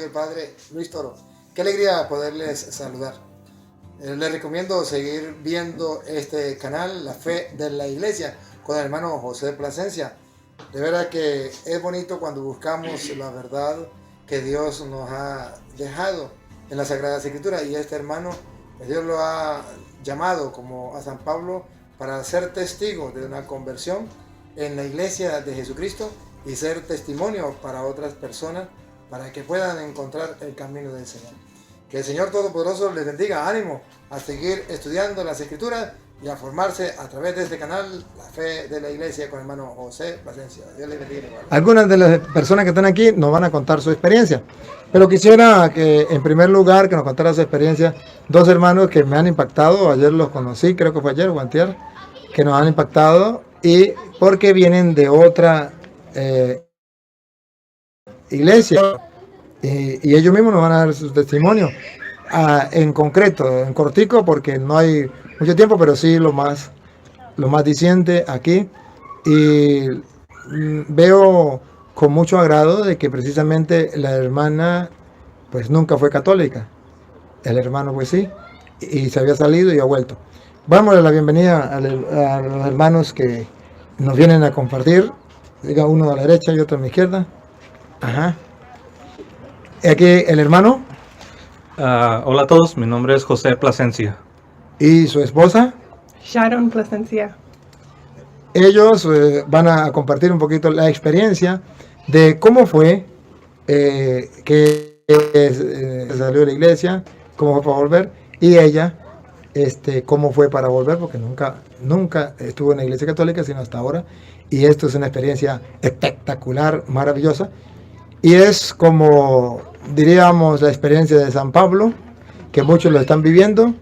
el Padre Luis Toro. Qué alegría poderles saludar. Les recomiendo seguir viendo este canal, La Fe de la Iglesia, con el hermano José Plasencia. De verdad que es bonito cuando buscamos la verdad que Dios nos ha dejado en las Sagradas Escrituras. Y este hermano, Dios lo ha llamado como a San Pablo para ser testigo de una conversión en la Iglesia de Jesucristo y ser testimonio para otras personas para que puedan encontrar el camino del Señor. Que el Señor Todopoderoso les bendiga, ánimo a seguir estudiando las Escrituras y a formarse a través de este canal, La Fe de la Iglesia, con el hermano José Plasencia. Dios les bendiga. Algunas de las personas que están aquí nos van a contar su experiencia, pero quisiera que en primer lugar que nos contara su experiencia dos hermanos que me han impactado. Ayer los conocí, creo que fue ayer o antier, que nos han impactado y porque vienen de otra iglesia. Y ellos mismos nos van a dar su testimonio en concreto, en cortico, porque no hay mucho tiempo, pero sí lo más diciente aquí. Y veo con mucho agrado de que precisamente la hermana pues nunca fue católica, el hermano pues sí, y se había salido y ha vuelto. Vamos a dar la bienvenida a los hermanos que nos vienen a compartir. Diga uno a la derecha y otro a mi izquierda. Ajá. Aquí el hermano. Hola a todos, mi nombre es José Plasencia. ¿Y su esposa? Sharon Plasencia. Ellos van a compartir un poquito la experiencia de cómo fue que salió de la iglesia, cómo fue para volver, y ella, cómo fue para volver, porque nunca estuvo en la iglesia católica, sino hasta ahora, y esto es una experiencia espectacular, maravillosa, y es como, diríamos, la experiencia de San Pablo, que muchos lo están viviendo,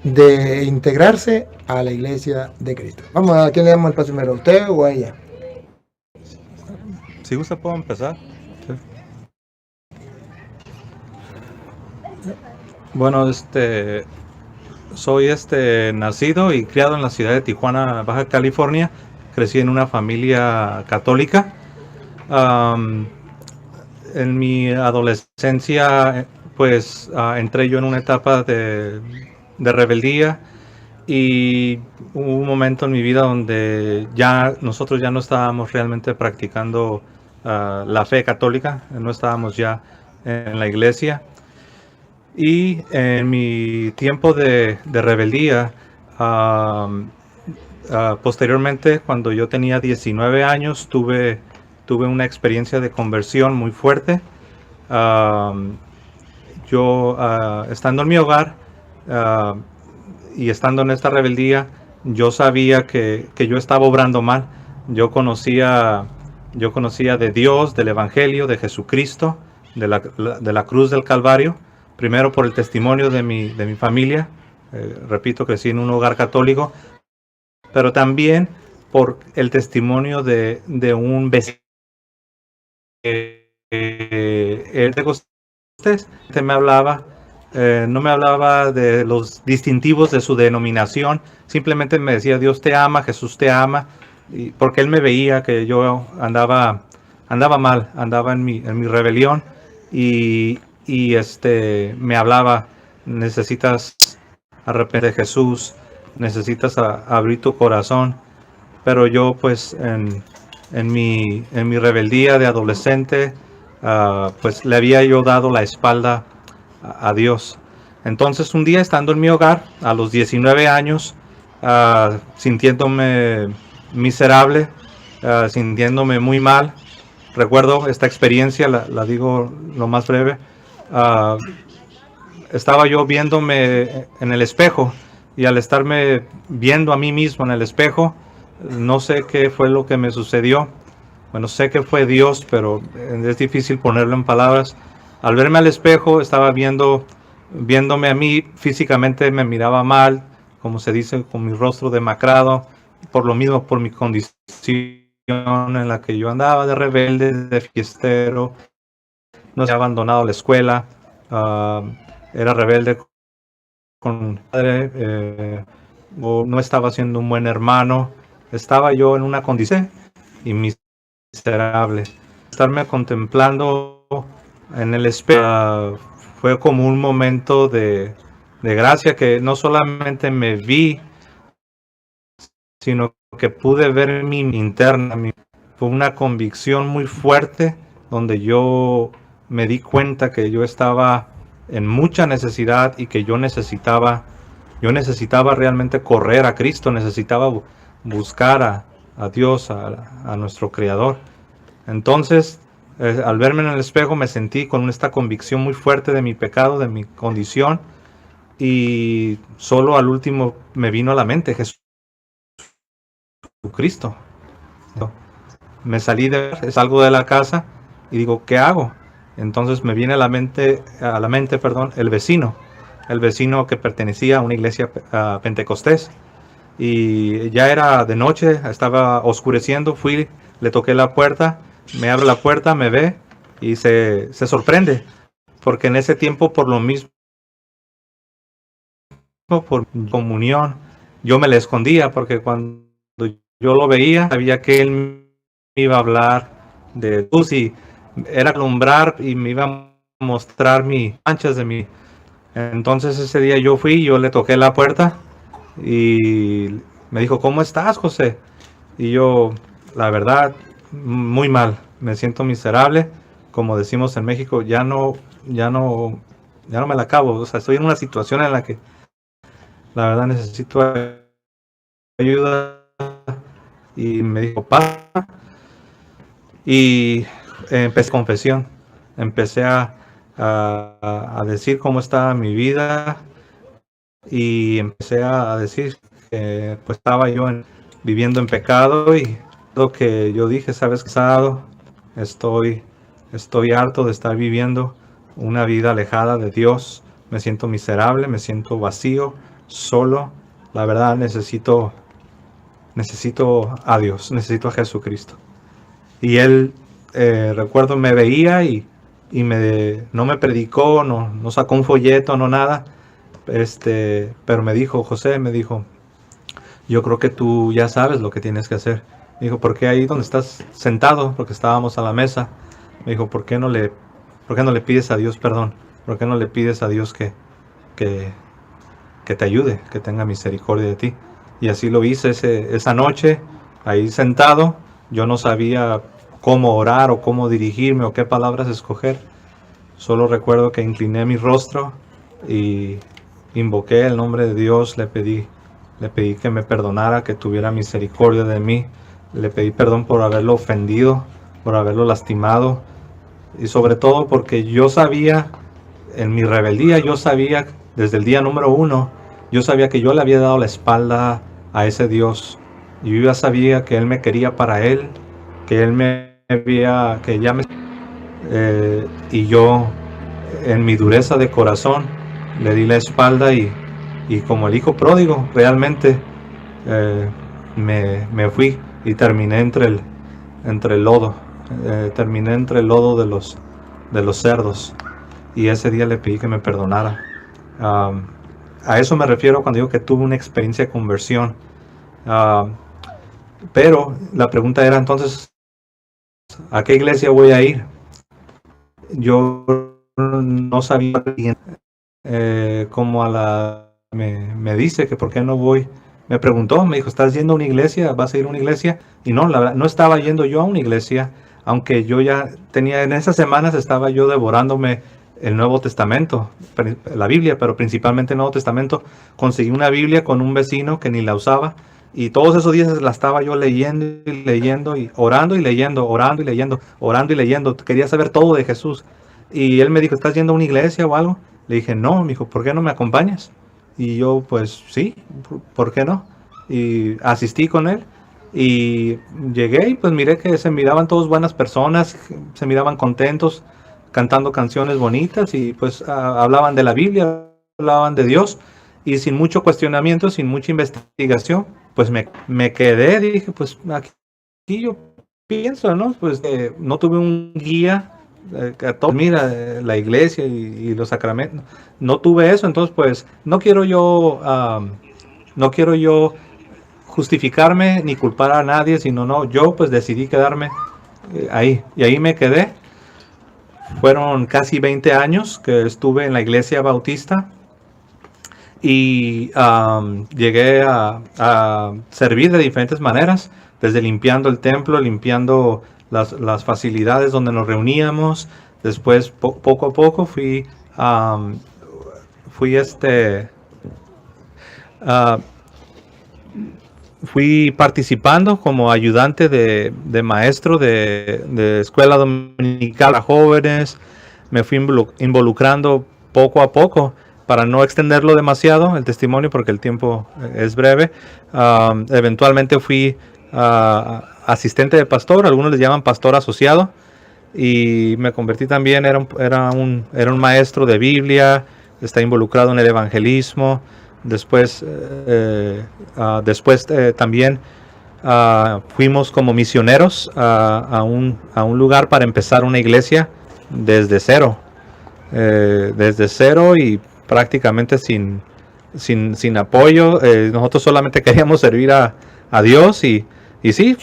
de integrarse a la iglesia de Cristo. Vamos, ¿a quién le damos el paso primero? ¿A usted o a ella? Si gusta, puedo empezar. Sí. Bueno, soy nacido y criado en la ciudad de Tijuana, Baja California. Crecí en una familia católica. En mi adolescencia, pues, entré yo en una etapa de rebeldía, y hubo un momento en mi vida donde nosotros ya no estábamos realmente practicando la fe católica, no estábamos ya en la iglesia. Y en mi tiempo de rebeldía, posteriormente, cuando yo tenía 19 años, tuve una experiencia de conversión muy fuerte. Yo, estando en mi hogar y estando en esta rebeldía, yo sabía que yo estaba obrando mal. Yo conocía de Dios, del Evangelio, de Jesucristo, de la cruz del Calvario, primero por el testimonio de mi familia. Repito, crecí en un hogar católico, pero también por el testimonio de un vecino. El de ustedes me hablaba, no me hablaba de los distintivos de su denominación, simplemente me decía: Dios te ama, Jesús te ama, y porque él me veía que yo andaba mal, andaba en mi rebelión, y me hablaba: necesitas arrepentirte de Jesús, necesitas abrir tu corazón. Pero yo, pues, en mi rebeldía de adolescente, pues le había yo dado la espalda a Dios. Entonces, un día, estando en mi hogar a los 19 años, sintiéndome miserable, sintiéndome muy mal, recuerdo esta experiencia, la digo lo más breve. Estaba yo viéndome en el espejo, y al estarme viendo a mí mismo en el espejo, no sé qué fue lo que me sucedió. Bueno, sé que fue Dios, pero es difícil ponerlo en palabras. Al verme al espejo, estaba viéndome a mí, físicamente me miraba mal, como se dice, con mi rostro demacrado, por lo mismo, por mi condición en la que yo andaba, de rebelde, de fiestero. No se había abandonado la escuela, era rebelde con mi padre, o no estaba siendo un buen hermano. Estaba yo en una condición y miserable. Estarme contemplando en el espejo. Fue como un momento de gracia que no solamente me vi, sino que pude ver mi interna. Fue una convicción muy fuerte donde yo me di cuenta que yo estaba en mucha necesidad y que yo necesitaba realmente correr a Cristo, necesitaba buscar a Dios, a nuestro Creador. Entonces, al verme en el espejo me sentí con esta convicción muy fuerte de mi pecado, de mi condición, y solo al último me vino a la mente Jesucristo. Me salgo de la casa y digo, ¿qué hago? Entonces me viene a la mente, el vecino que pertenecía a una iglesia pentecostés. Y ya era de noche, estaba oscureciendo, fui, le toqué la puerta, me abre la puerta, me ve y se sorprende, porque en ese tiempo, por lo mismo, por comunión, yo me le escondía, porque cuando yo lo veía, sabía que él me iba a hablar de luz y era alumbrar y me iba a mostrar mis manchas de mí. Entonces ese día yo le toqué la puerta y me dijo, ¿cómo estás, José? Y yo, la verdad, muy mal, me siento miserable, como decimos en México, ya no me la acabo, o sea, estoy en una situación en la que la verdad necesito ayuda. Y me dijo, pasa. Y empecé confesión, empecé a decir cómo estaba mi vida y empecé a decir que pues estaba yo viviendo en pecado, y lo que yo dije, sabes, casado, estoy harto de estar viviendo una vida alejada de Dios, me siento miserable, me siento vacío, solo, la verdad necesito a Dios, necesito a Jesucristo. Y él, recuerdo, me veía y no me predicó, no sacó un folleto, no nada, pero me dijo, José, yo creo que tú ya sabes lo que tienes que hacer. Me dijo, ¿por qué ahí donde estás sentado? Porque estábamos a la mesa. Me dijo, ¿por qué no le pides a Dios perdón? ¿Por qué no le pides a Dios que te ayude, que tenga misericordia de ti? Y así lo hice esa noche, ahí sentado. Yo no sabía cómo orar o cómo dirigirme o qué palabras escoger. Solo recuerdo que incliné mi rostro y invoqué el nombre de Dios, le pedí que me perdonara, que tuviera misericordia de mí. Le pedí perdón por haberlo ofendido, por haberlo lastimado, y sobre todo porque yo sabía, en mi rebeldía, yo sabía desde el día número 1, yo sabía que yo le había dado la espalda a ese Dios. Y yo ya sabía que Él me quería para Él, que Él y yo, en mi dureza de corazón, le di la espalda y como el hijo pródigo, realmente me fui y terminé entre el lodo. Terminé entre el lodo de los cerdos. Y ese día le pedí que me perdonara. A eso me refiero cuando digo que tuve una experiencia de conversión. Pero la pregunta era entonces, ¿a qué iglesia voy a ir? Yo no sabía bien. Me dice que por qué no voy. Me preguntó, me dijo, ¿estás yendo a una iglesia? ¿Vas a ir a una iglesia? Y no, la verdad, no estaba yendo yo a una iglesia, aunque yo ya tenía, en esas semanas estaba yo devorándome el Nuevo Testamento, la Biblia, pero principalmente el Nuevo Testamento. Conseguí una Biblia con un vecino que ni la usaba, y todos esos días la estaba yo leyendo y leyendo, y orando y leyendo, orando y leyendo, orando y leyendo. Quería saber todo de Jesús. Y él me dijo, ¿estás yendo a una iglesia o algo? Le dije, no. Me dijo, ¿por qué no me acompañas? Y yo, pues sí, ¿por qué no? Y asistí con él. Y llegué y pues miré que se miraban todos buenas personas, se miraban contentos, cantando canciones bonitas, y pues hablaban de la Biblia, hablaban de Dios, y sin mucho cuestionamiento, sin mucha investigación, pues me quedé. Dije, pues aquí yo pienso, ¿no? Pues no tuve un guía, mira, la iglesia y los sacramentos, no tuve eso. Entonces pues no quiero yo justificarme ni culpar a nadie, sino yo pues decidí quedarme ahí, y ahí me quedé. Fueron casi 20 años que estuve en la iglesia bautista y llegué a servir de diferentes maneras, desde limpiando el templo, limpiando las facilidades donde nos reuníamos. Después, poco a poco, fui participando como ayudante de maestro de escuela dominical a jóvenes. Me fui involucrando poco a poco para no extenderlo demasiado el testimonio porque el tiempo es breve. Eventualmente fui asistente de pastor, algunos les llaman pastor asociado, y me convertí también, era un maestro de Biblia, está involucrado en el evangelismo. Después también fuimos como misioneros a un lugar para empezar una iglesia desde cero. Y prácticamente sin apoyo. Nosotros solamente queríamos servir a Dios y sí,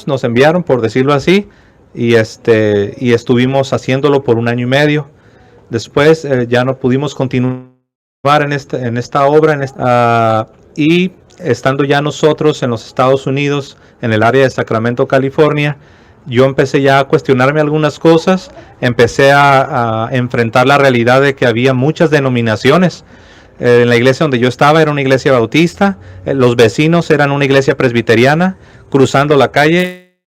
nos enviaron, por decirlo así, y estuvimos haciéndolo por 1 año y medio. Después ya no pudimos continuar en esta obra, y estando ya nosotros en los Estados Unidos, en el área de Sacramento, California, yo empecé ya a cuestionarme algunas cosas, empecé a enfrentar la realidad de que había muchas denominaciones. En la iglesia donde yo estaba era una iglesia bautista, los vecinos eran una iglesia presbiteriana, cruzando la calle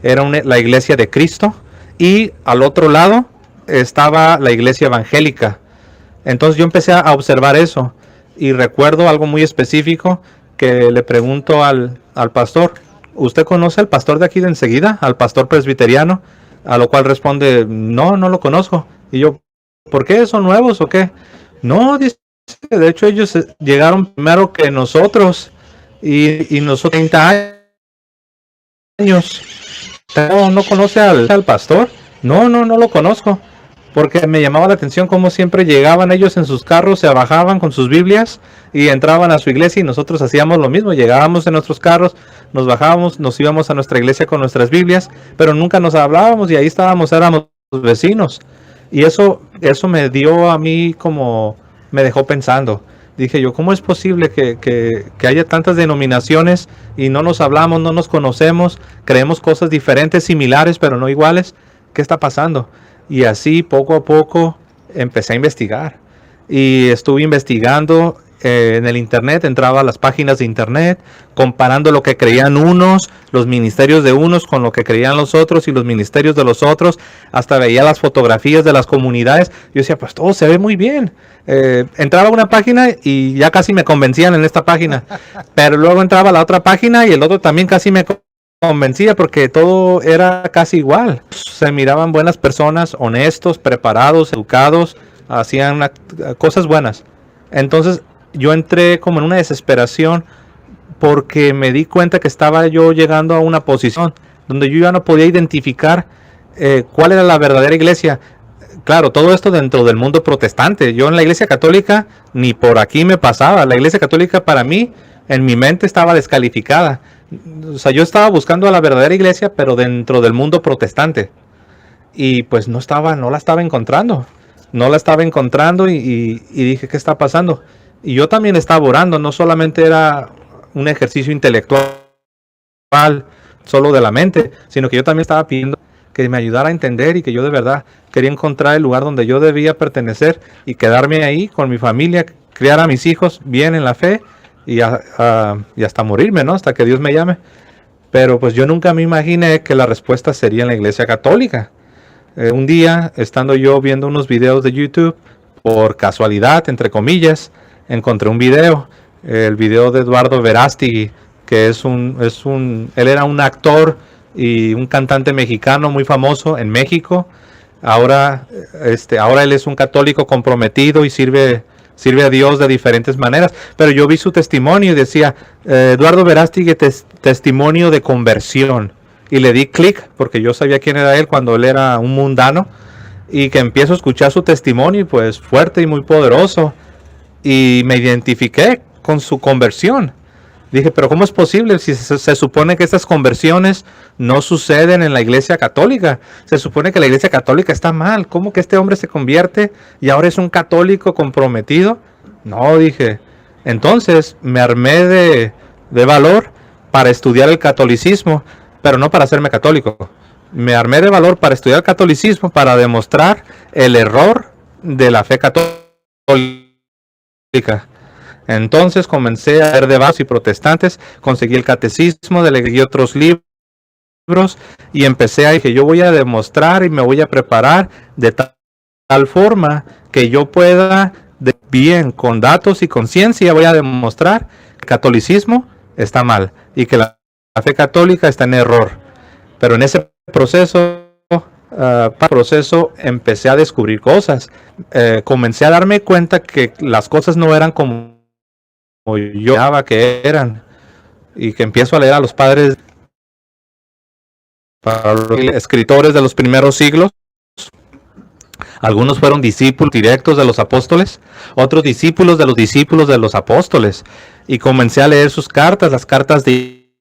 era la iglesia de Cristo, y al otro lado estaba la iglesia evangélica. Entonces yo empecé a observar eso, y recuerdo algo muy específico que le pregunto al pastor: ¿usted conoce al pastor de aquí de enseguida, al pastor presbiteriano? A lo cual responde: no lo conozco. Y yo: ¿por qué? ¿Son nuevos o qué? No, dice, de hecho ellos llegaron primero que nosotros, y nosotros 30 años. ¿No conoce al pastor? No lo conozco. Porque me llamaba la atención cómo siempre llegaban ellos en sus carros, se bajaban con sus Biblias y entraban a su iglesia, y nosotros hacíamos lo mismo. Llegábamos en nuestros carros, nos bajábamos, nos íbamos a nuestra iglesia con nuestras Biblias, pero nunca nos hablábamos, y ahí estábamos, éramos vecinos. Y eso me dio a mí, como me dejó pensando. Dije yo: ¿cómo es posible que haya tantas denominaciones y no nos hablamos, no nos conocemos, creemos cosas diferentes, similares, pero no iguales? ¿Qué está pasando? Y así poco a poco empecé a investigar, y estuve investigando en el internet. Entraba a las páginas de internet, comparando lo que creían unos, los ministerios de unos, con lo que creían los otros y los ministerios de los otros. Hasta veía las fotografías de las comunidades. Yo decía: pues todo se ve muy bien. Entraba a una página y ya casi me convencían en esta página, pero luego entraba a la otra página y el otro también casi me convencía, porque todo era casi igual. Se miraban buenas personas, honestos, preparados, educados, hacían cosas buenas. Entonces yo entré como en una desesperación, porque me di cuenta que estaba yo llegando a una posición donde yo ya no podía identificar cuál era la verdadera iglesia. Claro, todo esto dentro del mundo protestante. Yo en la iglesia católica ni por aquí me pasaba. La iglesia católica, para mí, en mi mente, estaba descalificada. O sea, yo estaba buscando a la verdadera iglesia, pero dentro del mundo protestante. Y pues no la estaba encontrando. Y dije: ¿qué está pasando? Y yo también estaba orando. No solamente era un ejercicio intelectual solo de la mente, sino que yo también estaba pidiendo que me ayudara a entender, y que yo de verdad quería encontrar el lugar donde yo debía pertenecer y quedarme ahí con mi familia, criar a mis hijos bien en la fe, y hasta morirme, ¿no? Hasta que Dios me llame. Pero pues yo nunca me imaginé que la respuesta sería en la iglesia católica. Un día, estando yo viendo unos videos de YouTube, por casualidad, entre comillas, encontré un video, el video de Eduardo Verástegui, que él era un actor y un cantante mexicano muy famoso en México. Ahora él es un católico comprometido y sirve a Dios de diferentes maneras. Pero yo vi su testimonio y decía: Eduardo Verástegui, testimonio de conversión. Y le di clic, porque yo sabía quién era él cuando él era un mundano, y que empiezo a escuchar su testimonio, pues fuerte y muy poderoso, y me identifiqué con su conversión. Dije, pero ¿cómo es posible si se supone que estas conversiones no suceden en la iglesia católica? Se supone que la iglesia católica está mal. ¿Cómo que este hombre se convierte y ahora es un católico comprometido? No, dije. Entonces me armé de valor para estudiar el catolicismo, pero no para hacerme católico. Me armé de valor para estudiar el catolicismo, para demostrar el error de la fe católica. Entonces comencé a ver debates y protestantes, conseguí el catecismo, leí otros libros y empecé a decir, yo voy a demostrar y me voy a preparar de tal forma que yo pueda, bien, con datos y con ciencia, voy a demostrar que el catolicismo está mal y que la fe católica está en error. Pero en ese proceso empecé a descubrir cosas. Comencé a darme cuenta que las cosas no eran como yo pensaba que eran, y que empiezo a leer a los padres, para los escritores de los primeros siglos. Algunos fueron discípulos directos de los apóstoles, otros discípulos de los apóstoles, y comencé a leer sus cartas, las cartas de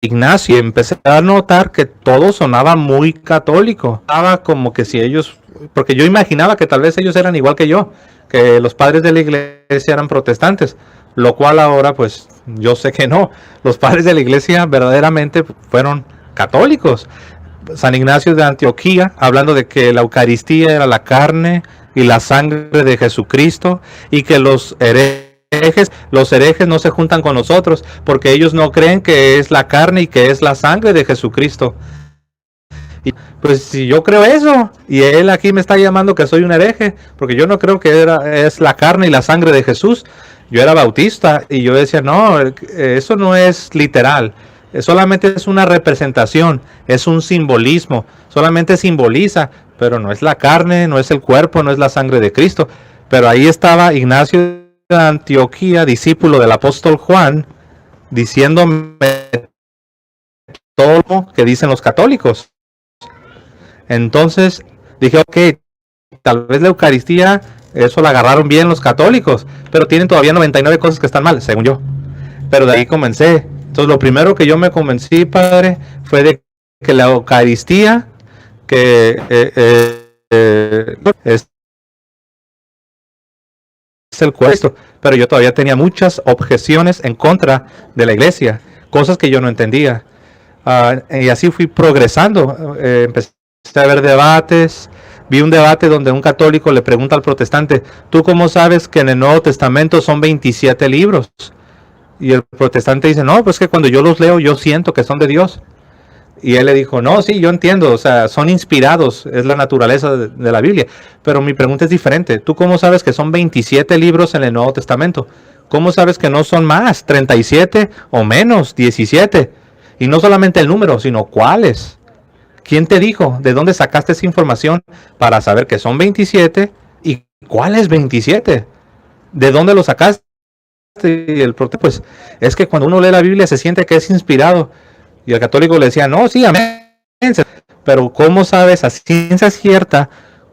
Ignacio, y empecé a notar que todo sonaba muy católico. Estaba como que si ellos, porque yo imaginaba que tal vez ellos eran igual que yo, que los padres de la iglesia eran protestantes, lo cual ahora pues yo sé que no. Los padres de la iglesia verdaderamente fueron católicos. San Ignacio de Antioquía, hablando de que la Eucaristía era la carne y la sangre de Jesucristo, y que los herejes no se juntan con nosotros porque ellos no creen que es la carne y que es la sangre de Jesucristo. Y pues si yo creo eso, y él aquí me está llamando que soy un hereje, porque yo no creo que es la carne y la sangre de Jesús. Yo era bautista y yo decía, no, eso no es literal, solamente es una representación, es un simbolismo, solamente simboliza, pero no es la carne, no es el cuerpo, no es la sangre de Cristo. Pero ahí estaba Ignacio de Antioquía, discípulo del apóstol Juan, diciéndome todo lo que dicen los católicos. Entonces dije, ok, tal vez la Eucaristía, eso la agarraron bien los católicos, pero tienen todavía 99 cosas que están mal, según yo. Pero de ahí comencé. Entonces lo primero que yo me convencí, padre, fue de que la Eucaristía, que es el cuerpo, pero yo todavía tenía muchas objeciones en contra de la iglesia, cosas que yo no entendía. Y así fui progresando. Empecé a ver debates. Vi un debate donde un católico le pregunta al protestante, ¿tú cómo sabes que en el Nuevo Testamento son 27 libros? Y el protestante dice, no, pues que cuando yo los leo yo siento que son de Dios. Y él le dijo, no, sí, yo entiendo, o sea, son inspirados, es la naturaleza de la Biblia. Pero mi pregunta es diferente. ¿Tú cómo sabes que son 27 libros en el Nuevo Testamento? ¿Cómo sabes que no son más, 37 o menos, 17? Y no solamente el número, sino cuáles. ¿Quién te dijo? ¿De dónde sacaste esa información para saber que son 27 y cuáles 27? ¿De dónde lo sacaste? Y el pues es que cuando uno lee la Biblia se siente que es inspirado. Y el católico le decía, no, sí, amén. Pero ¿cómo sabes a ciencia cierta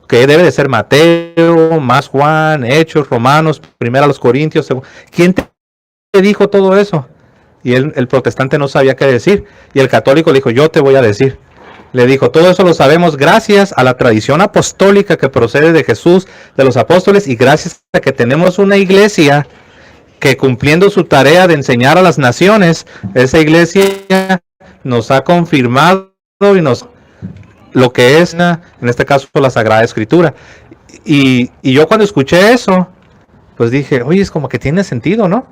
que debe de ser Mateo, más Juan, Hechos, Romanos, primero a los Corintios? ¿Quién te dijo todo eso? Y el protestante no sabía qué decir. Y el católico le dijo, yo te voy a decir. Le dijo, todo eso lo sabemos gracias a la tradición apostólica que procede de Jesús, de los apóstoles, y gracias a que tenemos una iglesia que, cumpliendo su tarea de enseñar a las naciones, esa iglesia nos ha confirmado y nos lo que es, en este caso, la Sagrada Escritura. Y yo cuando escuché eso, pues dije, oye, es como que tiene sentido, ¿no?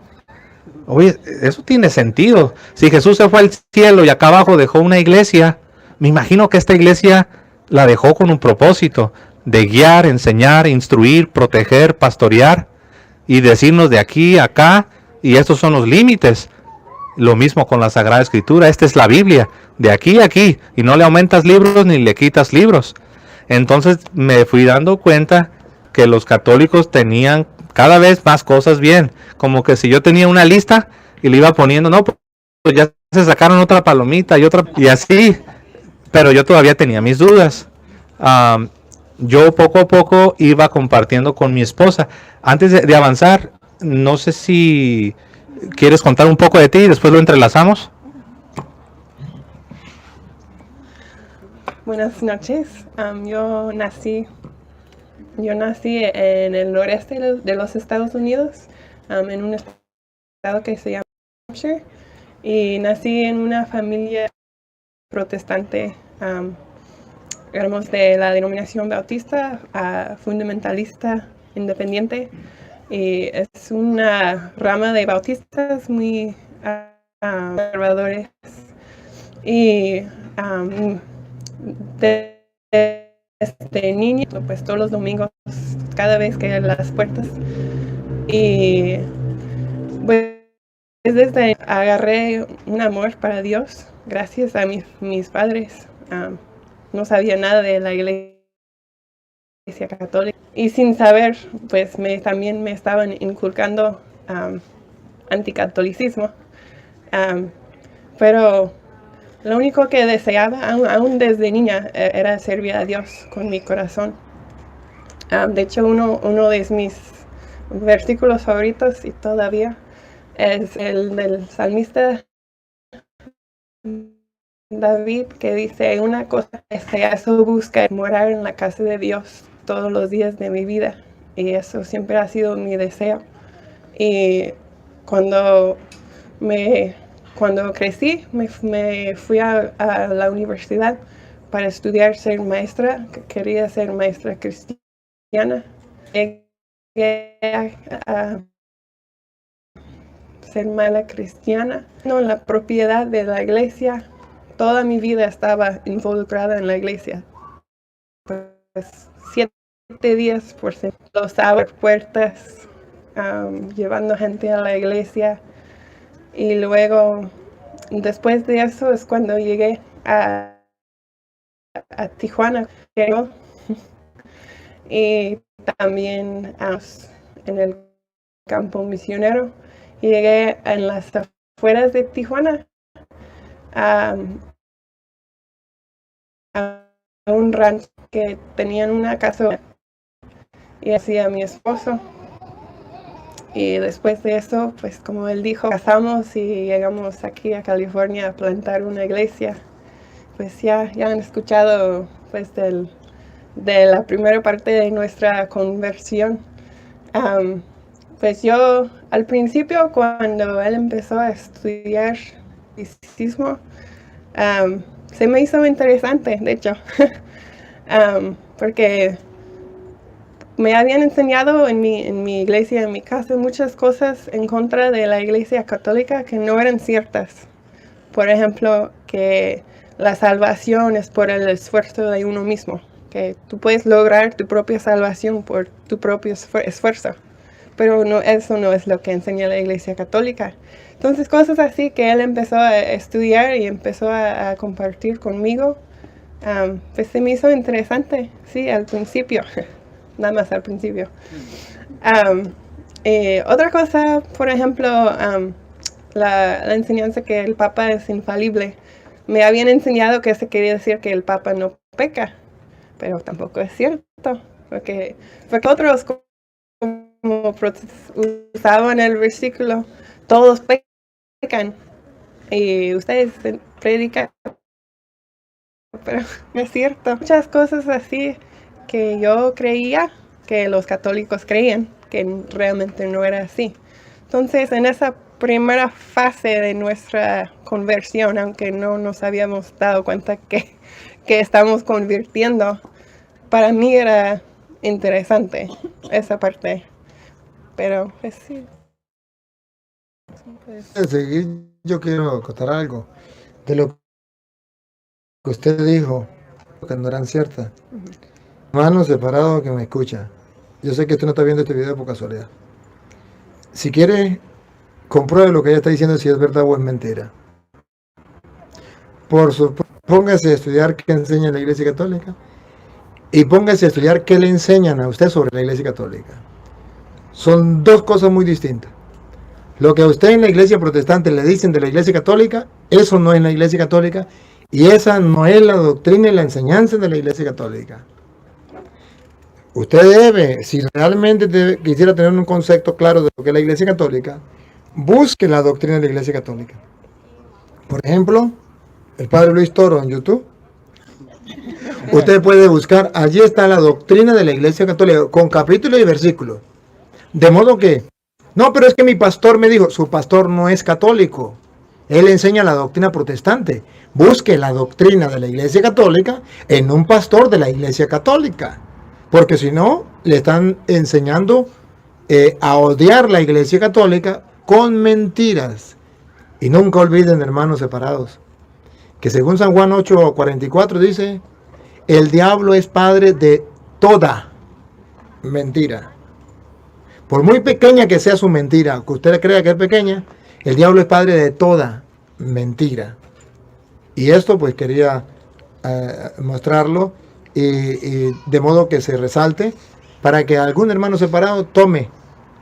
Oye, eso tiene sentido. Si Jesús se fue al cielo y acá abajo dejó una iglesia, me imagino que esta iglesia la dejó con un propósito de guiar, enseñar, instruir, proteger, pastorear y decirnos de aquí a acá, y estos son los límites. Lo mismo con la Sagrada Escritura, esta es la Biblia, de aquí a aquí, y no le aumentas libros ni le quitas libros. Entonces me fui dando cuenta que los católicos tenían cada vez más cosas bien, como que si yo tenía una lista y le iba poniendo, no, pues ya se sacaron otra palomita y otra, y así. Pero yo todavía tenía mis dudas. Yo poco a poco iba compartiendo con mi esposa. Antes de avanzar, no sé si ¿Quieres contar un poco de ti y después lo entrelazamos? Buenas noches. Yo nací en el noreste de los Estados Unidos, en un estado que se llama Hampshire, y nací en una familia protestante. Éramos de la denominación bautista, fundamentalista, independiente, y es una rama de bautistas muy conservadores. Y desde niño, pues todos los domingos, cada vez que las puertas, y pues desde agarré un amor para Dios gracias a mis padres. No sabía nada de la iglesia católica y sin saber, pues también me estaban inculcando anticatolicismo, pero lo único que deseaba, aún desde niña, era servir a Dios con mi corazón. De hecho, uno de mis versículos favoritos, y todavía, es el del salmista David, que dice: una cosa eso busca, morar en la casa de Dios todos los días de mi vida. Y eso siempre ha sido mi deseo. Y cuando crecí, me fui a la universidad para estudiar, ser maestra. Quería ser maestra cristiana. Llegué a ser maestra cristiana. No, en la propiedad de la iglesia, toda mi vida estaba involucrada en la iglesia. Pues 7 días por semana, los sábados, puertas, llevando gente a la iglesia. Y luego, después de eso, es cuando llegué a Tijuana. Y también en el campo misionero. Y llegué en las afueras de Tijuana a un rancho que tenían una casa, y así a mi esposo. Y después de eso, pues como él dijo, casamos y llegamos aquí a California a plantar una iglesia. Pues ya han escuchado pues de la primera parte de nuestra conversión. Pues yo al principio, cuando él empezó a estudiar misticismo, se me hizo interesante, de hecho, porque me habían enseñado en mi iglesia, en mi casa, muchas cosas en contra de la iglesia católica que no eran ciertas. Por ejemplo, que la salvación es por el esfuerzo de uno mismo, que tú puedes lograr tu propia salvación por tu propio esfuerzo. Pero eso no es lo que enseña la iglesia católica. Entonces, cosas así que él empezó a estudiar y empezó a compartir conmigo, pues se me hizo interesante, sí, al principio. Nada más al principio. Otra cosa, por ejemplo, la enseñanza que el Papa es infalible. Me habían enseñado que eso quería decir que el Papa no peca, pero tampoco es cierto, porque otros como usaban el versículo, todos pecan, y ustedes predican, pero no es cierto. Muchas cosas así que yo creía que los católicos creían, que realmente no era así. Entonces, en esa primera fase de nuestra conversión, aunque no nos habíamos dado cuenta que estamos convirtiendo, para mí era interesante esa parte. Pero, pues sí. Antes de seguir, yo quiero contar algo de lo que usted dijo, que no eran ciertas. Hermano separado que me escucha, yo sé que usted no está viendo este video por casualidad. Si quiere, compruebe lo que ella está diciendo, si es verdad o es mentira. Póngase a estudiar qué enseña la Iglesia Católica y póngase a estudiar qué le enseñan a usted sobre la Iglesia Católica. Son dos cosas muy distintas. Lo que a usted en la Iglesia Protestante le dicen de la Iglesia Católica, eso no es la Iglesia Católica, y esa no es la doctrina y la enseñanza de la Iglesia Católica. Usted debe, si realmente quisiera tener un concepto claro de lo que es la Iglesia Católica, busque la doctrina de la Iglesia Católica. Por ejemplo, el Padre Luis Toro en YouTube. Usted puede buscar, allí está la doctrina de la Iglesia Católica, con capítulo y versículo. De modo que, no, pero es que mi pastor me dijo, su pastor no es católico. Él enseña la doctrina protestante. Busque la doctrina de la Iglesia Católica en un pastor de la Iglesia Católica. Porque si no, le están enseñando a odiar la Iglesia Católica con mentiras. Y nunca olviden, hermanos separados, que según San Juan 8:44 dice, el diablo es padre de toda mentira. Por muy pequeña que sea su mentira, que usted crea que es pequeña, el diablo es padre de toda mentira. Y esto pues quería mostrarlo y de modo que se resalte para que algún hermano separado tome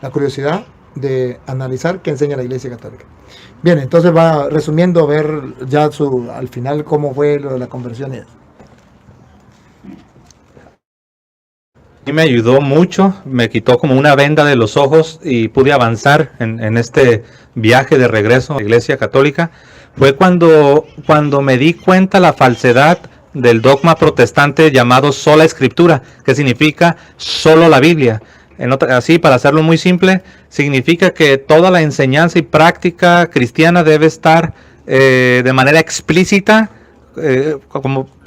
la curiosidad de analizar qué enseña la Iglesia Católica. Bien, entonces va resumiendo, ver ya al final cómo fue lo de la conversión. Y me ayudó mucho, me quitó como una venda de los ojos y pude avanzar en este viaje de regreso a la Iglesia Católica. Fue cuando me di cuenta la falsedad del dogma protestante llamado sola escritura, que significa solo la Biblia. Así, para hacerlo muy simple, significa que toda la enseñanza y práctica cristiana debe estar de manera explícita,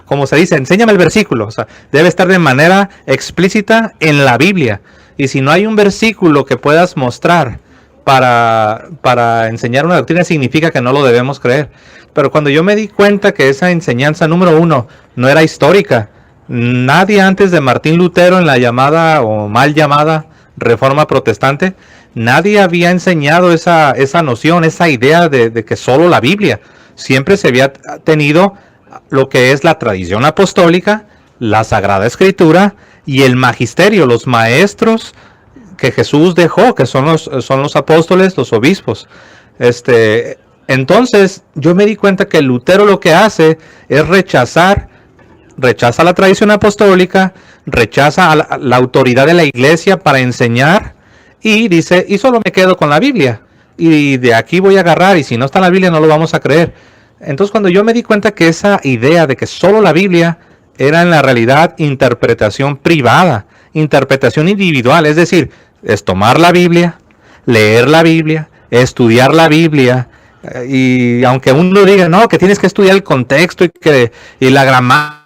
como se dice, enséñame el versículo, o sea, debe estar de manera explícita en la Biblia. Y si no hay un versículo que puedas mostrar para enseñar una doctrina, significa que no lo debemos creer. Pero cuando yo me di cuenta que esa enseñanza, número uno, no era histórica, nadie antes de Martín Lutero en la llamada o mal llamada Reforma Protestante, nadie había enseñado esa noción, esa idea de que solo la Biblia. Siempre se había tenido lo que es la tradición apostólica, la Sagrada Escritura y el magisterio, los maestros que Jesús dejó, que son los apóstoles, los obispos. Entonces yo me di cuenta que Lutero lo que hace es rechaza la tradición apostólica, rechaza a la autoridad de la iglesia para enseñar y dice, y solo me quedo con la Biblia y de aquí voy a agarrar, y si no está en la Biblia no lo vamos a creer. Entonces cuando yo me di cuenta que esa idea de que solo la Biblia era en la realidad interpretación privada, interpretación individual, es decir, es tomar la Biblia, leer la Biblia, estudiar la Biblia, y aunque uno diga, no, que tienes que estudiar el contexto y la gramática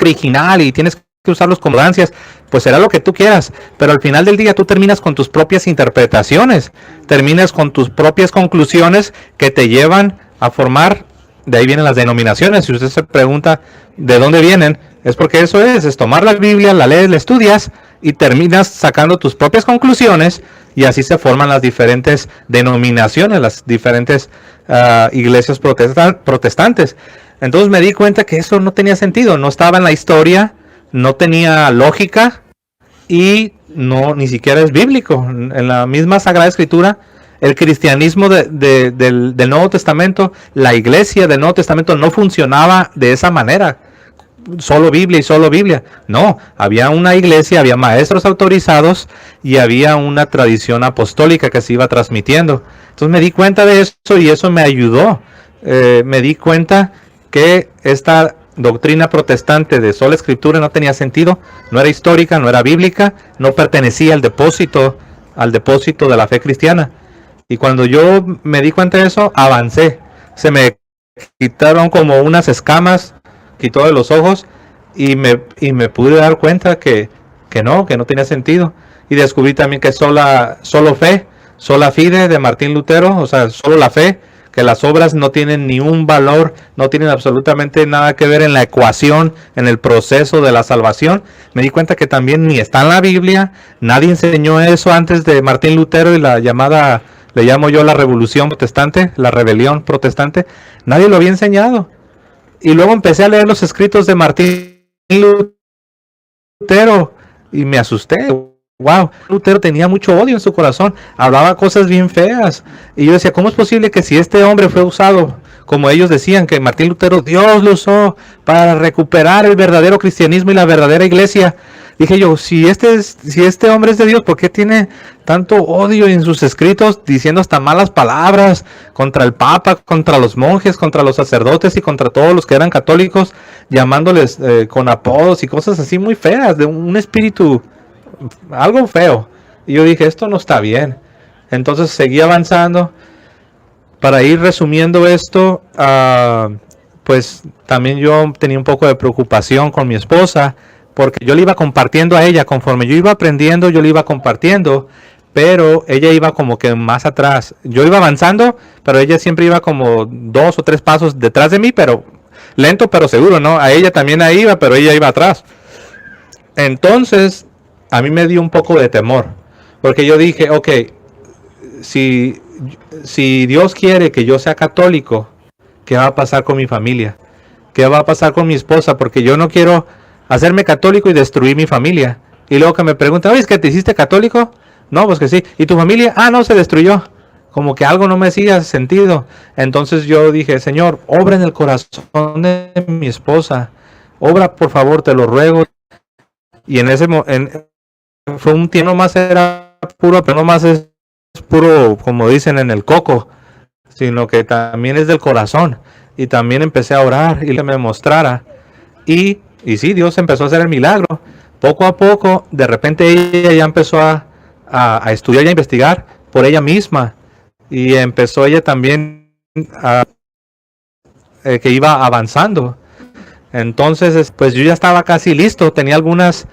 original y tienes que usar los concordancias, pues será lo que tú quieras, pero al final del día tú terminas con tus propias interpretaciones, terminas con tus propias conclusiones que te llevan a formar, de ahí vienen las denominaciones. Si usted se pregunta de dónde vienen, es porque eso es tomar la Biblia, la lees, la estudias y terminas sacando tus propias conclusiones, y así se forman las diferentes denominaciones, las diferentes iglesias protestantes. Entonces me di cuenta que eso no tenía sentido, no estaba en la historia, no tenía lógica y ni siquiera es bíblico. En la misma Sagrada Escritura, el cristianismo del Nuevo Testamento, la iglesia del Nuevo Testamento no funcionaba de esa manera. Solo Biblia y solo Biblia. No, había una iglesia, había maestros autorizados y había una tradición apostólica que se iba transmitiendo. Entonces me di cuenta de eso y eso me ayudó. Me di cuenta que esta doctrina protestante de sola escritura no tenía sentido, no era histórica, no era bíblica, no pertenecía al depósito de la fe cristiana. Y cuando yo me di cuenta de eso, avancé. Se me quitaron como unas escamas, quitó de los ojos y me pude dar cuenta que no tenía sentido. Y descubrí también que solo fe, sola fide de Martín Lutero, o sea, solo la fe, que las obras no tienen ni un valor, no tienen absolutamente nada que ver en la ecuación, en el proceso de la salvación. Me di cuenta que también ni está en la Biblia, nadie enseñó eso antes de Martín Lutero y la llamada, le llamo yo la revolución protestante, la rebelión protestante, nadie lo había enseñado. Y luego empecé a leer los escritos de Martín Lutero y me asusté. Wow, Lutero tenía mucho odio en su corazón, hablaba cosas bien feas. Y yo decía, ¿cómo es posible que si este hombre fue usado, como ellos decían, que Martín Lutero, Dios lo usó para recuperar el verdadero cristianismo y la verdadera iglesia, Dije yo, si este hombre es de Dios, ¿por qué tiene tanto odio en sus escritos, diciendo hasta malas palabras contra el Papa, contra los monjes, contra los sacerdotes y contra todos los que eran católicos, llamándoles con apodos y cosas así muy feas, de un espíritu, algo feo? Y yo dije, esto no está bien. Entonces seguí avanzando. Para ir resumiendo esto, pues también yo tenía un poco de preocupación con mi esposa, porque yo le iba compartiendo a ella, conforme yo iba aprendiendo, yo le iba compartiendo, pero ella iba como que más atrás. Yo iba avanzando, pero ella siempre iba como 2 o 3 pasos detrás de mí, pero lento pero seguro, ¿no? A ella también ahí iba, pero ella iba atrás. Entonces, a mí me dio un poco de temor, porque yo dije, ok, si Dios quiere que yo sea católico, ¿qué va a pasar con mi familia? ¿Qué va a pasar con mi esposa? Porque yo no quiero hacerme católico y destruir mi familia. Y luego que me preguntan, oye, ¿es que te hiciste católico? No, pues que sí. ¿Y tu familia? Ah, no, se destruyó. Como que algo no me hacía sentido. Entonces yo dije, Señor, obra en el corazón de mi esposa. Obra, por favor, te lo ruego. Y en ese fue un tiempo más, era puro, pero no más es puro, como dicen, en el coco, sino que también es del corazón. Y también empecé a orar y que me mostrara. Y sí, Dios empezó a hacer el milagro. Poco a poco, de repente ella ya empezó a estudiar y a investigar por ella misma. Y empezó ella también que iba avanzando. Entonces, pues yo ya estaba casi listo. Tenía algunas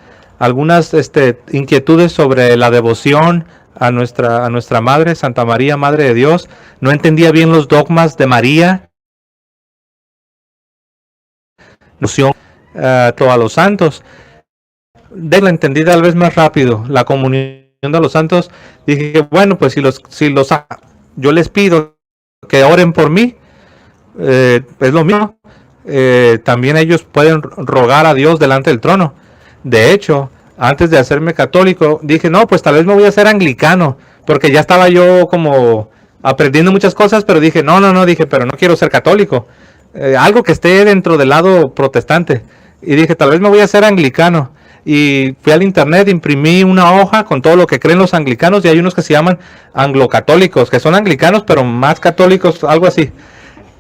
inquietudes sobre la devoción a nuestra Madre, Santa María, Madre de Dios. No entendía bien los dogmas de María. Noción todos los santos. La entendí tal vez más rápido, la comunión de los santos. Dije, bueno, pues yo les pido que oren por mí, es lo mismo. También ellos pueden rogar a Dios delante del trono. De hecho, antes de hacerme católico, dije, no, pues tal vez me voy a hacer anglicano, porque ya estaba yo como aprendiendo muchas cosas, pero dije, no, dije, pero no quiero ser católico. Algo que esté dentro del lado protestante. Y dije, tal vez me voy a hacer anglicano. Y fui al internet, imprimí una hoja con todo lo que creen los anglicanos, y hay unos que se llaman anglocatólicos, que son anglicanos pero más católicos, algo así.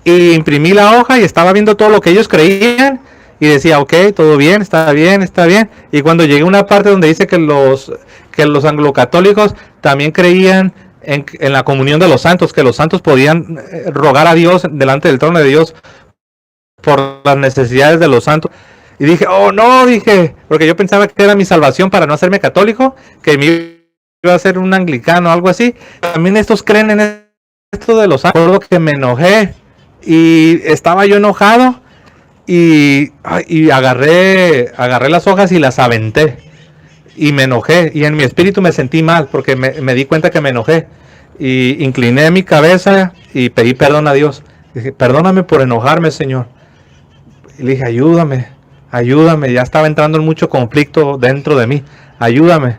Y imprimí la hoja y estaba viendo todo lo que ellos creían y decía, ok, todo bien, está bien, está bien. Y cuando llegué a una parte donde dice que los anglocatólicos también creían en la comunión de los santos, que los santos podían rogar a Dios delante del trono de Dios por las necesidades de los santos. Y dije, oh no, dije, porque yo pensaba que era mi salvación para no hacerme católico, que me iba a hacer un anglicano o algo así. También estos creen en esto de los santos. Recuerdo que me enojé y estaba yo enojado y agarré las hojas y las aventé. Y me enojé y en mi espíritu me sentí mal porque me di cuenta que me enojé. Y incliné mi cabeza y pedí perdón a Dios. Dije, perdóname por enojarme, Señor. Y le dije, ayúdame, ya estaba entrando en mucho conflicto dentro de mí, ayúdame.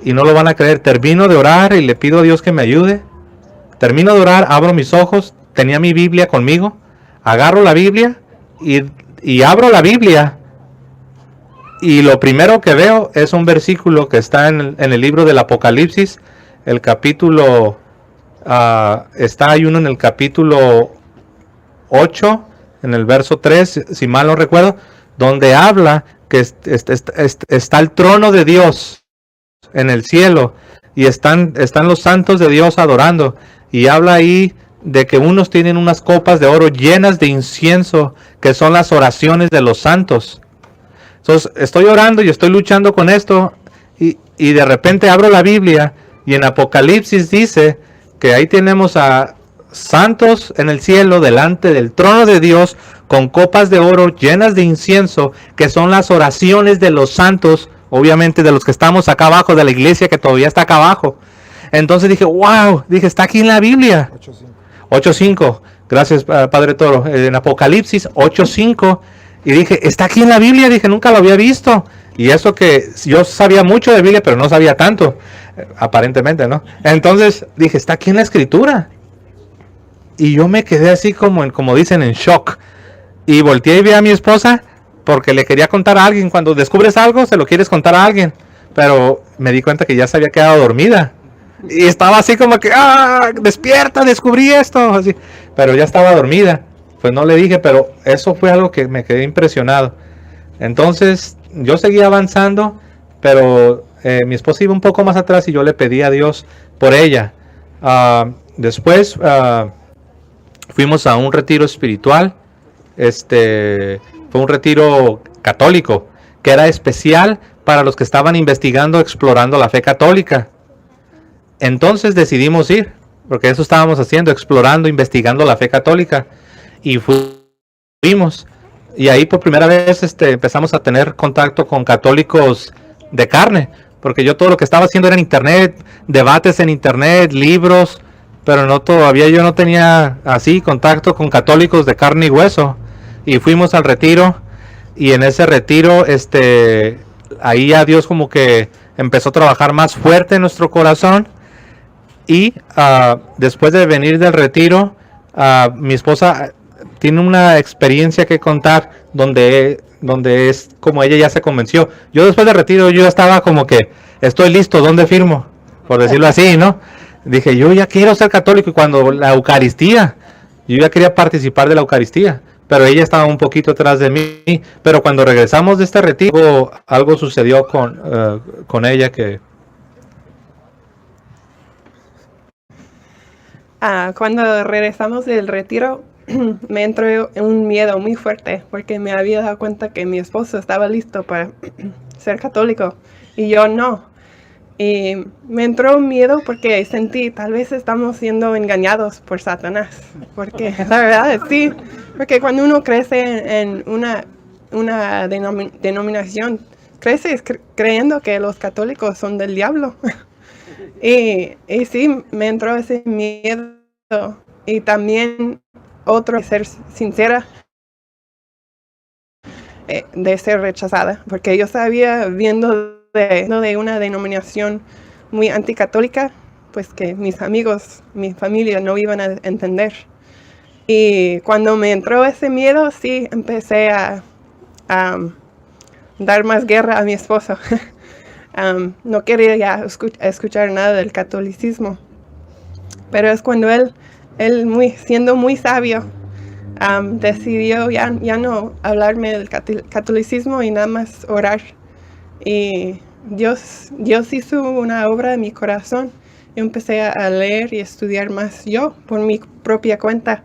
Y no lo van a creer, termino de orar y le pido a Dios que me ayude. Termino de orar, abro mis ojos, tenía mi Biblia conmigo, agarro la Biblia y abro la Biblia. Y lo primero que veo es un versículo que está en el libro del Apocalipsis, el capítulo, hay uno en el capítulo 8, en el verso 3, si mal no recuerdo, donde habla que está el trono de Dios en el cielo y están los santos de Dios adorando, y habla ahí de que unos tienen unas copas de oro llenas de incienso, que son las oraciones de los santos. Entonces estoy orando y estoy luchando con esto y de repente abro la Biblia y en Apocalipsis dice que ahí tenemos a santos en el cielo delante del trono de Dios con copas de oro llenas de incienso, que son las oraciones de los santos, obviamente de los que estamos acá abajo, de la iglesia que todavía está acá abajo. Entonces dije, wow, está aquí en la Biblia. 8.5, gracias Padre Toro, en Apocalipsis 8.5, y dije, está aquí en la Biblia, dije, nunca lo había visto. Y eso que yo sabía mucho de Biblia, pero no sabía tanto, aparentemente, ¿no? Entonces dije, está aquí en la Escritura. Y yo me quedé así como dicen, en shock. Y volteé y vi a mi esposa porque le quería contar a alguien. Cuando descubres algo, se lo quieres contar a alguien. Pero me di cuenta que ya se había quedado dormida. Y estaba así como que, despierta, descubrí esto. Así. Pero ya estaba dormida. Pues no le dije, pero eso fue algo que me quedé impresionado. Entonces, yo seguía avanzando, pero mi esposa iba un poco más atrás y yo le pedí a Dios por ella. Después fuimos a un retiro espiritual. Fue un retiro católico, que era especial para los que estaban investigando, explorando la fe católica. Entonces decidimos ir, porque eso estábamos haciendo, explorando, investigando la fe católica. Y fuimos. Y ahí por primera vez empezamos a tener contacto con católicos de carne, porque yo todo lo que estaba haciendo era en internet, debates en internet, libros, pero no, todavía yo no tenía así contacto con católicos de carne y hueso. Y fuimos al retiro, y en ese retiro ahí ya Dios como que empezó a trabajar más fuerte en nuestro corazón. Y después de venir del retiro, mi esposa tiene una experiencia que contar donde es como ella ya se convenció. Yo después del retiro yo estaba como que estoy listo, ¿dónde firmo? Por decirlo así, ¿no? Dije, yo ya quiero ser católico. Y cuando la Eucaristía, yo ya quería participar de la Eucaristía, pero ella estaba un poquito atrás de mí. Pero cuando regresamos de este retiro, algo sucedió con ella que... Cuando regresamos del retiro, me entró un miedo muy fuerte porque me había dado cuenta que mi esposo estaba listo para ser católico y yo no. Y me entró un miedo porque sentí, tal vez estamos siendo engañados por Satanás. Porque la verdad, sí, porque cuando uno crece en una denominación, creces creyendo que los católicos son del diablo. Y sí, me entró ese miedo. Y también otro, ser sincera, de ser rechazada. Porque yo sabía, viendo de una denominación muy anticatólica, pues que mis amigos, mi familia no iban a entender. Y cuando me entró ese miedo, sí, empecé a dar más guerra a mi esposo. No quería ya escuchar nada del catolicismo. Pero es cuando él siendo muy sabio, decidió ya no hablarme del catolicismo y nada más orar. Y Dios hizo una obra en mi corazón. Yo empecé a leer y estudiar más yo por mi propia cuenta.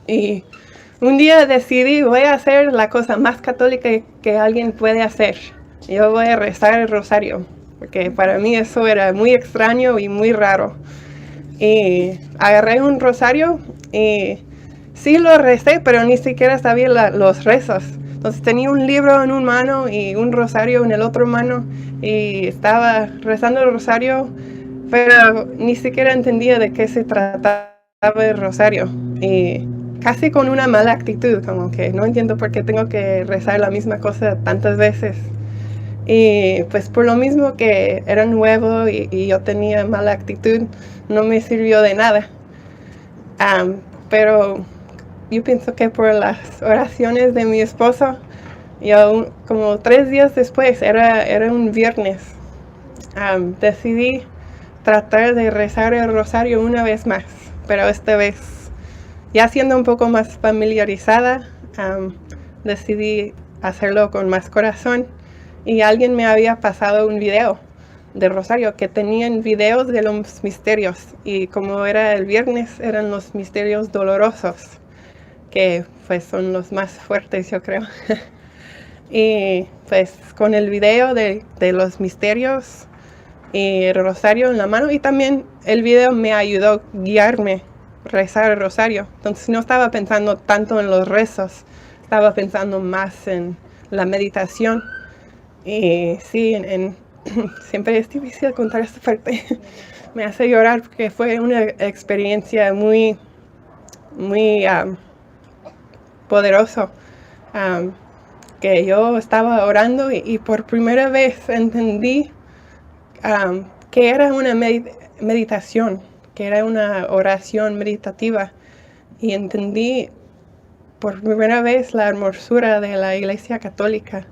Y un día decidí, voy a hacer la cosa más católica que alguien puede hacer. Yo voy a rezar el rosario, porque para mí eso era muy extraño y muy raro. Y agarré un rosario y sí lo recé, pero ni siquiera sabía los rezos. Entonces tenía un libro en una mano y un rosario en el otro mano y estaba rezando el rosario, pero ni siquiera entendía de qué se trataba el rosario. Y casi con una mala actitud, como que no entiendo por qué tengo que rezar la misma cosa tantas veces. Y pues por lo mismo que era nuevo y yo tenía mala actitud, no me sirvió de nada. Pero yo pienso que por las oraciones de mi esposo, yo como 3 días después, era un viernes, decidí tratar de rezar el rosario una vez más. Pero esta vez, ya siendo un poco más familiarizada, decidí hacerlo con más corazón. Y alguien me había pasado un video de rosario que tenían videos de los misterios. Y como era el viernes, eran los misterios dolorosos, que pues son los más fuertes, yo creo. Y pues con el video de los misterios y el rosario en la mano, y también el video me ayudó a guiarme a rezar el rosario. Entonces no estaba pensando tanto en los rezos, estaba pensando más en la meditación. Y sí, siempre es difícil contar esta parte. Me hace llorar porque fue una experiencia muy, muy poderosa. Que yo estaba orando y por primera vez entendí que era una meditación, que era una oración meditativa. Y entendí por primera vez la hermosura de la Iglesia Católica.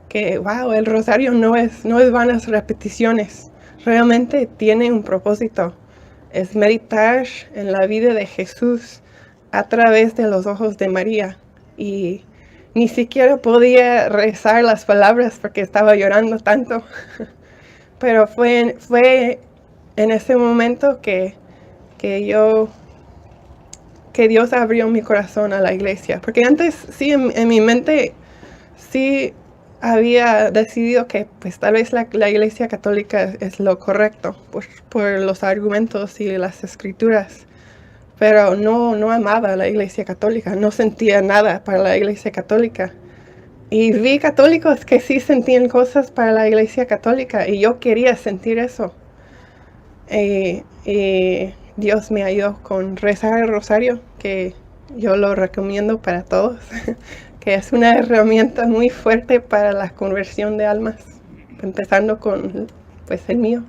Que, wow, el rosario no es vanas repeticiones. Realmente tiene un propósito. Es meditar en la vida de Jesús a través de los ojos de María. Y ni siquiera podía rezar las palabras porque estaba llorando tanto. Pero fue en ese momento que Dios abrió mi corazón a la iglesia. Porque antes sí, en mi mente sí había decidido que pues tal vez la Iglesia Católica es lo correcto por los argumentos y las escrituras, pero no amaba a la Iglesia Católica, no sentía nada para la Iglesia Católica. Y vi católicos que sí sentían cosas para la Iglesia Católica y yo quería sentir eso. Y Dios me ayudó con rezar el rosario, que yo lo recomiendo para todos. Que es una herramienta muy fuerte para la conversión de almas, empezando con pues el mío.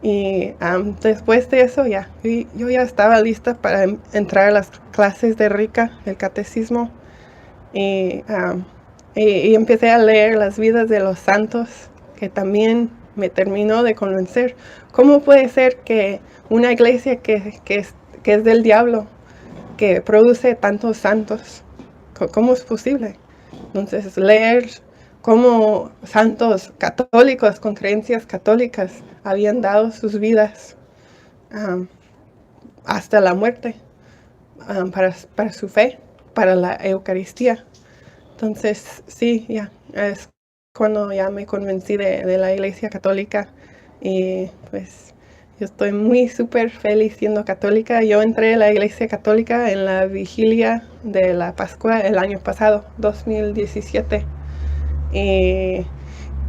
Y después de eso yo ya estaba lista para entrar a las clases de Rica, el catecismo, y empecé a leer las vidas de los santos, que también me terminó de convencer. ¿Cómo puede ser que una iglesia que es del diablo, que produce tantos santos? ¿Cómo es posible? Entonces, leer cómo santos católicos con creencias católicas habían dado sus vidas hasta la muerte para su fe, para la Eucaristía. Entonces, sí, es cuando ya me convencí de la Iglesia Católica y pues yo estoy muy súper feliz siendo católica. Yo entré a la Iglesia Católica en la vigilia de la Pascua el año pasado, 2017. Y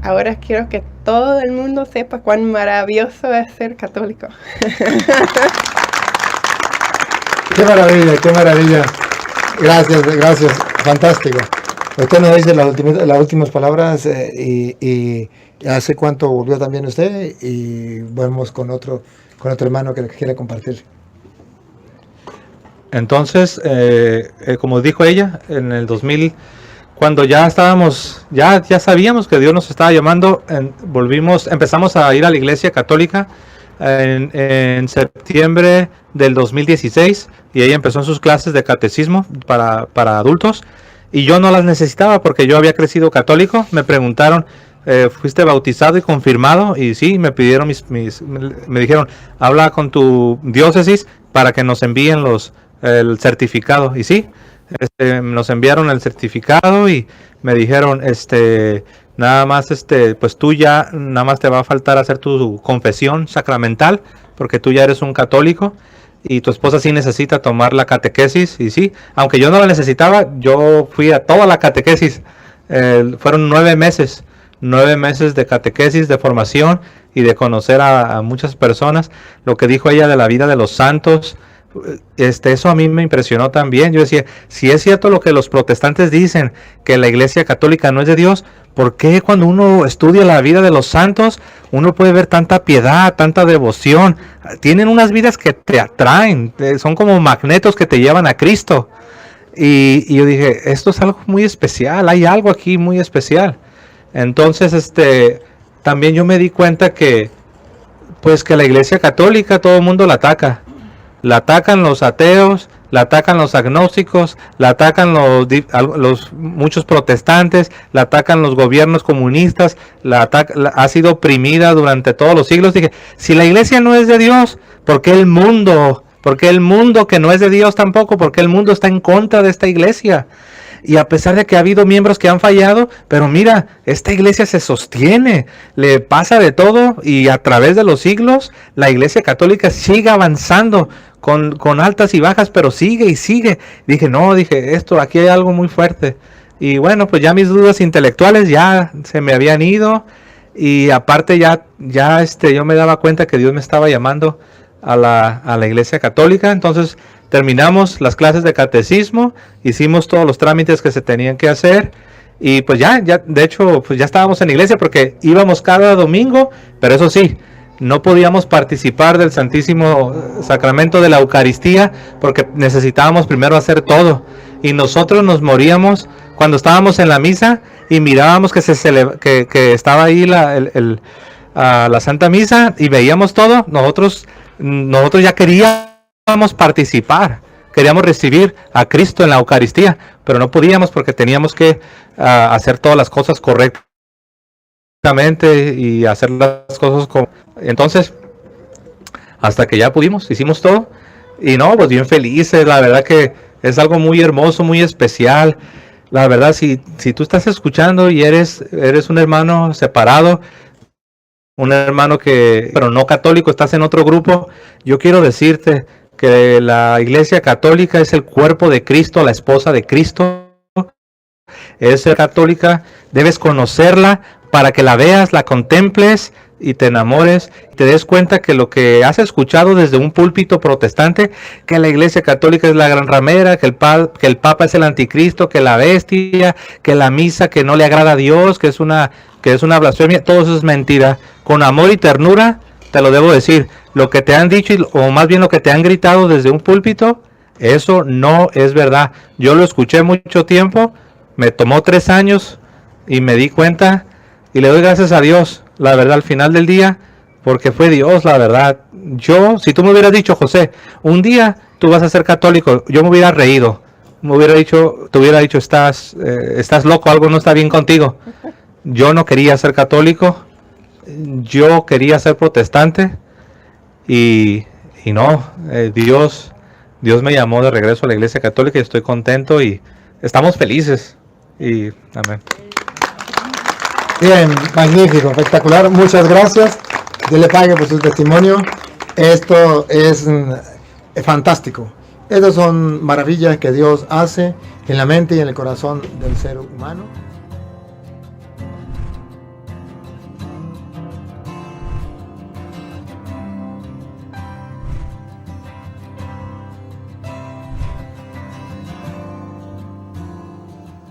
ahora quiero que todo el mundo sepa cuán maravilloso es ser católico. Qué maravilla, qué maravilla. Gracias, fantástico. Usted nos dice las últimas palabras y hace cuánto volvió también usted y vamos con otro hermano que quiere compartir. Entonces, como dijo ella, en el 2000, cuando ya sabíamos que Dios nos estaba llamando, empezamos a ir a la Iglesia Católica en septiembre del 2016 y ella empezó en sus clases de catecismo para adultos. Y yo no las necesitaba porque yo había crecido católico. Me preguntaron, ¿fuiste bautizado y confirmado? Y sí, me pidieron me dijeron, habla con tu diócesis para que nos envíen el certificado. Y sí, nos enviaron el certificado y me dijeron, nada más, pues tú ya, nada más te va a faltar hacer tu confesión sacramental porque tú ya eres un católico. Y tu esposa sí necesita tomar la catequesis. Y sí, aunque yo no la necesitaba, yo fui a toda la catequesis. Fueron 9 meses de catequesis, de formación y de conocer a muchas personas. Lo que dijo ella de la vida de los santos, eso a mí me impresionó también. Yo decía, si es cierto lo que los protestantes dicen, que la Iglesia Católica no es de Dios, ¿por qué cuando uno estudia la vida de los santos, uno puede ver tanta piedad, tanta devoción? Tienen unas vidas que te atraen, son como magnetos que te llevan a Cristo. Y yo dije, esto es algo muy especial, hay algo aquí muy especial. Entonces, también yo me di cuenta que la Iglesia Católica todo el mundo la ataca. La atacan los ateos, la atacan los agnósticos, la atacan los muchos protestantes, la atacan los gobiernos comunistas, ha sido oprimida durante todos los siglos. Dije, si la iglesia no es de Dios, ¿por qué el mundo? ¿Por qué el mundo que no es de Dios tampoco? ¿Por qué el mundo está en contra de esta iglesia? Y a pesar de que ha habido miembros que han fallado, pero mira, esta iglesia se sostiene, le pasa de todo y a través de los siglos la Iglesia Católica sigue avanzando con altas y bajas, pero sigue y sigue. Dije, aquí hay algo muy fuerte. Y bueno, pues ya mis dudas intelectuales ya se me habían ido y aparte ya yo me daba cuenta que Dios me estaba llamando a la Iglesia Católica. Entonces terminamos las clases de catecismo, hicimos todos los trámites que se tenían que hacer y pues ya de hecho pues ya estábamos en la iglesia porque íbamos cada domingo, pero eso sí, no podíamos participar del Santísimo Sacramento de la Eucaristía porque necesitábamos primero hacer todo. Y nosotros nos moríamos cuando estábamos en la misa y mirábamos que que estaba ahí la Santa Misa y veíamos todo. Nosotros ya queríamos participar, queríamos recibir a Cristo en la Eucaristía, pero no podíamos porque teníamos que hacer todas las cosas correctamente y hacer las cosas como... Entonces, hasta que ya pudimos, hicimos todo y no, pues bien felices. La verdad que es algo muy hermoso, muy especial. La verdad, si tú estás escuchando y eres un hermano separado, un hermano pero no católico, estás en otro grupo, yo quiero decirte que la Iglesia Católica es el cuerpo de Cristo, la esposa de Cristo. Es católica, debes conocerla para que la veas, la contemples y te enamores, te des cuenta que lo que has escuchado desde un púlpito protestante, que la Iglesia Católica es la gran ramera, que el Papa es el anticristo, que la bestia, que la misa que no le agrada a Dios, que es una blasfemia, todo eso es mentira. Con amor y ternura te lo debo decir, lo que te han dicho, o más bien lo que te han gritado desde un púlpito, eso no es verdad. Yo lo escuché mucho tiempo, me tomó 3 años y me di cuenta y le doy gracias a Dios, la verdad, al final del día, porque fue Dios, la verdad. Si tú me hubieras dicho, José, un día tú vas a ser católico, yo me hubiera reído, te hubiera dicho, estás loco, algo no está bien contigo. Yo no quería ser católico, yo quería ser protestante y no, Dios me llamó de regreso a la Iglesia Católica y estoy contento y estamos felices. Y amén. Bien, magnífico, espectacular. Muchas gracias. Dios le pague por su testimonio. Esto es fantástico. Estas son maravillas que Dios hace en la mente y en el corazón del ser humano.